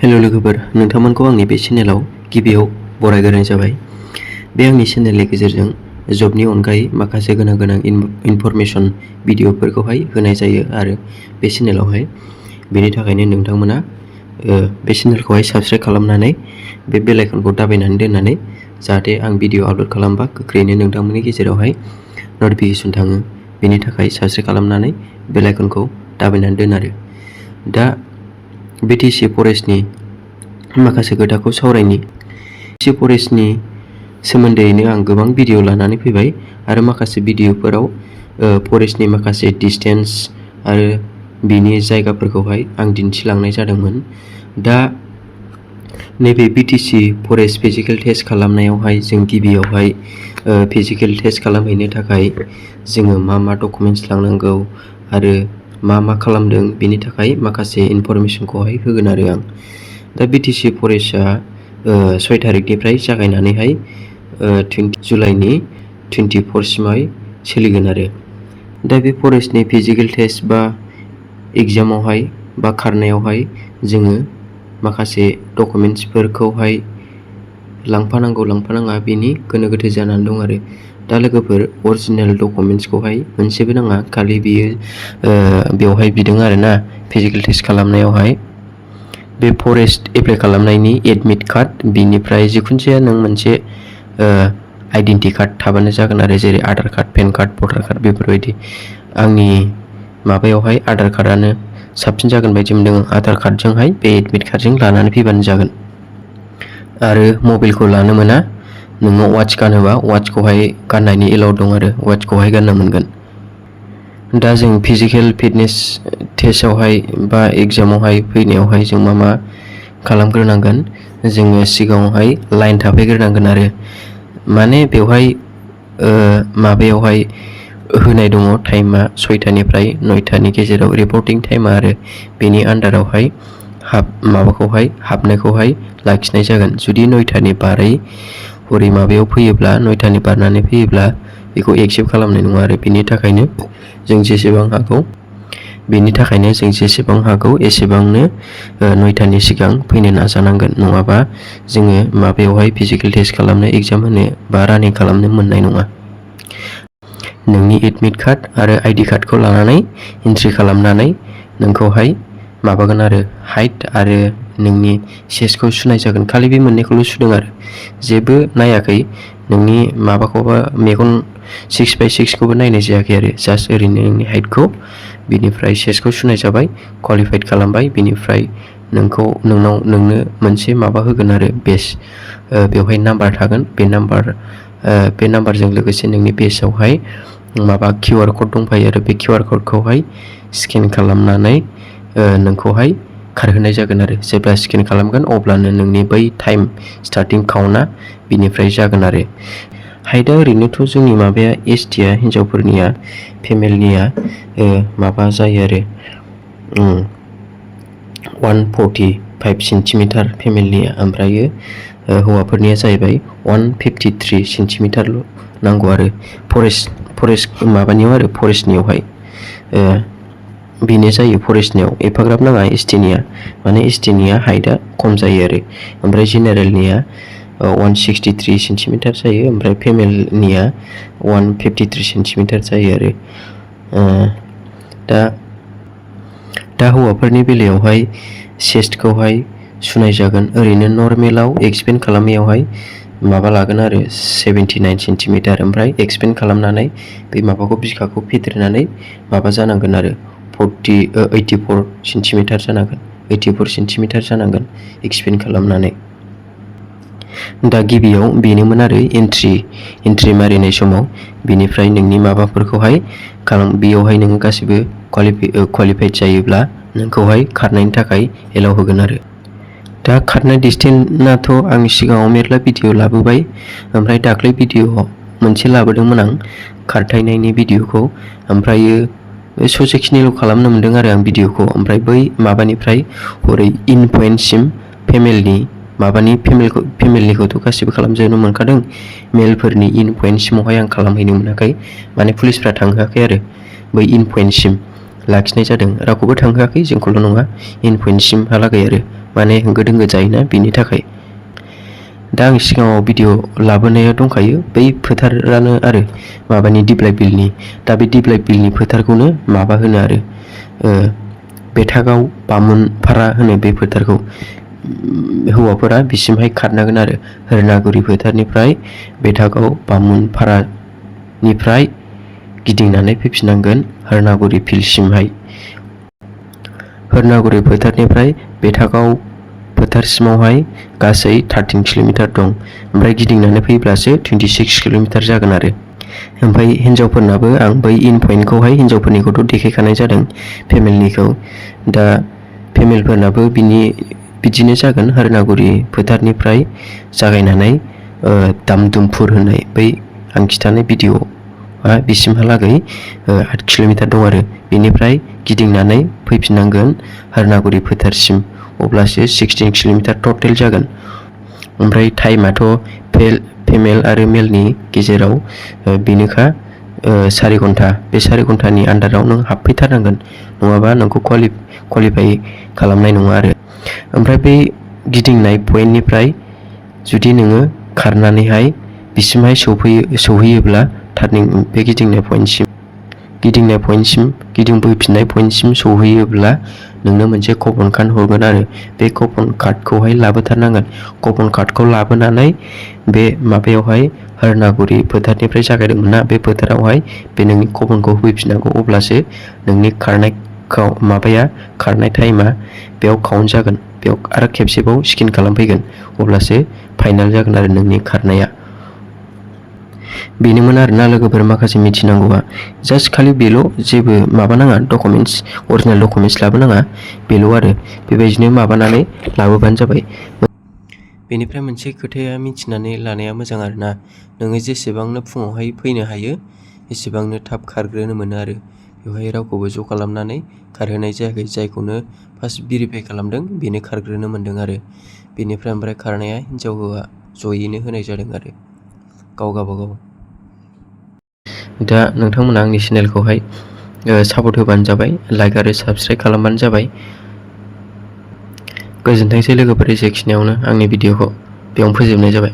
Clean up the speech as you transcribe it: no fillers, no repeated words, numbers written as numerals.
Hello लोगोफोर, नोंथांमोनखौ आंनि बे चेनेलाव गिबियाव बरायग्रोनाय जाबाय। बे आंनि चेनेलनि गेजेरजों जबनि अनगायै माखासे गोनां इनफरमेशन भिडिअफोरखौहाय होनाय जायो आरो बे चेनेलावहाय बेनि थाखायनो नोंथांमोना बे चेनेलखौहाय साबस्क्राइब खालामनानै बे बेल आइकनखौ दाबायनानै दोननानै जाहाथे आं भिडिअ आपल'ड खालामबा गोख्रैनो नोंथांमोननि गेजेरावहाय नटिफिकेसन थाङो। बेनि थाखाय साबस्क्राइब खालामनानै बेल आइकनखौ दाबायनानै दोन आरो दा BTC फरेस्टनि माखासे खोथाखौ सावरायनि। BTC फरेस्टनि सोमोन्दैनो आं गोबां भिडिअ लानानै फैबाय आरो माखासे भिडिअफोराव फरेस्टनि माखासे डिस्टेन्स आरो बिनि जायगाफोरखौहाय आं दिन्थिलांनाय जादोंमोन। दा नैबे BTC फरेस्ट फिजिकेल टेस्ट खालामनायावहाय जों गिबियावहाय फिजिकेल टेस्ट खालामहैनो थाखाय जोङो मा डकुमेन्ट्स लांनांगौ आरो मा खालामदों बेनि थाखाय माखासे इनफरमेशनखौहाय होगोन आरो आं। दा BTC फरेस्टआ 6 तारिखनिफ्राय जागायनानैहाय 20 जुलाइनि 24 सिमहाय सोलिगोन आरो दा बे फरेस्टनि फिजिकेल टेस्ट बा एग्जामावहाय बा खारनायावहाय जोङो माखासे डकुमेन्ट्सफोरखौहाय लांफानांगौ लांफानाङा बेनि गोनो गोथो जानानै दं आरो दा लोगोफोर अरिजिनेल डकुमेन्ट्सखौहाय मोनसेबो नाङा, खालि बियो बेवहाय बिदों आरोना फिजिकेल टेस्ट खालामनायावहाय बे फरेस्ट एप्लाइ खालामनायनि एडमिट कार्ड, बिनिफ्राय जिखुनु जाया नों मोनसे आइडेन्टि कार्ड थाबानो जागोन आरो जेरै आधार कार्ड, पेन कार्ड, भटार कार्ड बेफोरबायदि। आंनि माबायावहाय आधार कार्डआनो साबसिन जागोन बायदि मोनदों। आधार कार्डजोंहाय बे एडमिट कार्डजों लानानै फैबानो जागोन आरो मबाइलखौ लानो मोना। नोङो वाच गानोबा वाचखौहाय गाननायनि एलाउ दं आरो वाचखौहाय गाननो मोनगोन। दा जों फिजिकेल फिटनेस टेस्टआवहाय बा एग्जामावहाय फैनायावहाय जों मा खालामग्रोनांगोन, जोङो सिगाङावहाय लाइन थाफैग्रोनांगोन आरो माने बेवहाय माबायावहाय होनाय दङ टाइमा 6टानिफ्राय 9टानि गेजेराव रिपर्टिं टाइमा आरो बेनि आन्दारावहाय हाबनायखौहाय लाखिनाय जागोन। जुदि 9टानि बारै हरै माबायाव फैयोब्ला 9टानि बारनानै फैयोब्ला बेखौ एक्सेप्ट खालामनाय नङा आरो बेनि थाखायनो जों जेसेबां हागौ एसेबांनो 9टानि सिगां फैनो नाजानांगोन, नङाबा जोङो माबायावहाय फिजिकेल टेस्ट खालामनो एग्जाम होनो बा रानिं खालामनो मोननाय नङा। नोंनि एडमिट कार्ड आरो आइडि कार्डखौ लानानै एन्ट्रि खालामनानै नोंखौहाय माबागोन आरो हाइट आरो नोंनि चेस्टखौ सुनाय जागोन। खालि बे मोननैखौल' सुदों आरो जेबो नायाखै, नोंनि माबाखौबा मेगन 6x6खौबो नायनाय जायाखै आरो जास्ट ओरैनो नोंनि हाइटखौ बिनिफ्राय चेस्टखौ सुनाय जाबाय, क्वालिफाइड खालामबाय। बिनिफ्राय नोंनो मोनसे माबा होगोन आरो बेज, बेवहाय नाम्बार थागोन। बे नाम्बारजों लोगोसे नोंनि बेजआवहाय माबा QR कड दंफायो आरो बे QR कडखौहाय स्केन खालामनानै नोंखौहाय खारहोनाय जागोन आरो जेब्ला स्केन खालामगोन अब्लानो नोंनि बै टाइम स्टार्टिं काउन्टआ बिनिफ्राय जागोन आरो हाइटआ ओरैनोथ' जोंनि माबाया STआ हिन्जावफोरनिया फेमेलनिया माबा जायो आरो 145 सेन्टिमिटार फेमेलनिया, ओमफ्रायो हौवाफोरनिया जाहैबाय 153 सेन्टिमिटारल' नांगौ आरो फरेस्ट माबानियाव आरो फरेस्टनियावहाय बेनो जायो। फरेस्टनियाव एफाग्राब नाङा, STनिया माने STनिया हाइटआ खम जायो आरो ओमफ्राय जेनेरेलनिया 163 सेन्टिमिटार जायो, ओमफ्राय फेमेलनिया 153 सेन्टिमिटार जायो आरो दा हौवाफोरनि बेलायावहाय चेस्टखौहाय सुनाय जागोन। ओरैनो नर्मेलाव एक्सपेन्ड खालामनायावहाय माबा लागोन आरो 79 सेन्टिमिटार, ओमफ्राय एक्सपेन्ड खालामनानै बे माबाखौ बिखाखौ फेदेरनानै माबा जानांगोन आरो 84 सेन्टिमिटार जानांगोन एक्सपेन्ड खालामनानै। दा गिबियाव बेनोमोन आरो एन्ट्रि मारिनाय समाव। बिनिफ्राय नोंनि माबाफोरखौहाय बेयावहाय नोङो गासिबो क्वालिफाइड जायोब्ला नोंखौहाय खारनायनि थाखाय एलाउ होगोन आरो दा खारनाय डिस्टेन्सआथ' आं सिगाङाव मेरला भिडिअ लाबोबाय, ओमफ्राय दाख्लै भिडिअ मोनसे लाबोदोंमोन आं खारथायनायनि भिडिअखौ, ओमफ्रायो ससेखिनिल' खालामनो मोनदों आरो आं भिडिअखौ। ओमफ्राय बै माबानिफ्राय हरै इन पइन्टसिम फेमेलनिखौथ' गासिबो खालामजोबनो मोनखादों, मेलफोरनि इन पइन्टसिमावहाय आं खालामहैनो मोनाखै, माने पुलिसफ्रा थांहोआखै आरो बै इन पइन्टसिम लाखिनाय जादों। रावखौबो थांहोआखै, जोंखौल' नङा, इन पइन्टसिमहालागै आरो माने होंगो दोंगो जायोना बिनि थाखाय। दा आं सिगाङाव भिडिअ लाबोनाया दंखायो बै फोथारानो आरो माबानि दिप्लाय बिलनि। दा बे दिप्लाय बिलनि फोथारखौनो माबा होनो आरो बेथागाव बामोनफारा होनो बे फोथारखौ। हौवाफोरा बिसिमहाय खारनांगोन आरो हरनागुरि फोथारनिफ्राय बेथागाव बामोनफारानिफ्राय गिदिंनानै फैफिननांगोन हरनागुरि फिल्डसिमहाय। हरनागुरि फोथारनिफ्राय बेथागाव फोथारसिमावहाय गासै 13 किल'मिटार दं। ओमफ्राय गिदिंनानै फैब्लासो 26 किल'मिटार जागोन आरो। ओमफ्राय हिन्जावफोरनाबो आं बै इन पइन्टखौहाय हिन्जावफोरनिखौथ' देखायखानाय जादों फेमिलिनिखौ। दा फेमिलिफोरनाबो बिदिनो जागोन हरनागुरि फोथारनिफ्राय जागायनानै दामदुमफुर होननाय बै आं खिथानाय भिडिअ'आ बिसिमहालागै 8 किल'मिटार दं आरो। बेनिफ्राय गिदिंनानै फैफिननांगोन हरनागुरि फोथारसिम, अब्लासो 16 किल'मिटार टटेल जागोन। ओमफ्राय टाइमाथ' फेमेल आरो मेलनि गेजेराव बेनोखा 4 घन्टा। बे 4 घन्टानि आन्दाराव नों हाबफैथारनांगोन, नङाबा नोंखौ क्वालिफाइ खालामनाय नङा आरो। ओमफ्राय बै गिदिंनाय पइन्टनिफ्राय जुदि नोङो खारनानैहाय बिसिमहाय सौहैयोब्ला बे गिदिंनाय पइन्टसिम गिदिंबोफिननाय पइन्टसिम सौहैयोब्ला नोंनो मोनसे कुपन कार्ड हरगोन आरो बे कुपन कार्डखौहाय लाबोथारनांगोन। कुपन कार्डखौ लाबोनानै बे माबायावहाय हरनागुरि फोथारनिफ्राय जागायदोंमोन ना, बे फोथारावहाय बे नोंनि कुपनखौ होफैफिननांगौ, अब्लासो नोंनि खारनाय टाइमा बेयाव काउन्ट जागोन। बेयाव आरो खेबसेबाव स्केन खालामफैगोन, अब्लासो फाइनाल जागोन आरो नोंनि खारनाया। बेनोमोन आरोना लोगोफोर माखासे मिथिनांगौआ। जास्ट खालि बेल', जेबो माबा नाङा, अरिजिनेल डकुमेन्टस लाबोनाङा, बेल' आरो। बेबायदिनो माबानानै लाबोबानो जाबाय। बेनिफ्राय मोनसे खोथाया मिथिनानै लानाया मोजां आरोना, नोङो जेसेबांनो फुङावहाय फैनो हायो एसेबांनो थाब खारग्रोनो मोनो आरो। बेवहाय रावखौबो ज' खालामनानै खारहोनाय जायाखै, जायखौनो फार्स्ट भेरिफाइ खालामदों बेनो खारग्रोनो मोन्दों आरो। बेनिफ्राय ओमफ्राय खारनाया हिन्जाव हौवा जयैनो होनाय जादों आरो गाव गावबागाव। दा नोंथांमोना आंनि चेनेलखौहाय सापर्ट होबानो जाबाय, लाइक आरो साबस्क्राइब खालामबानो जाबाय। गोजोनथोंसै लोगोफोर, एसेखिनियावनो आंनि भिडिअखौ बेयावनो फोजोबनाय जाबाय।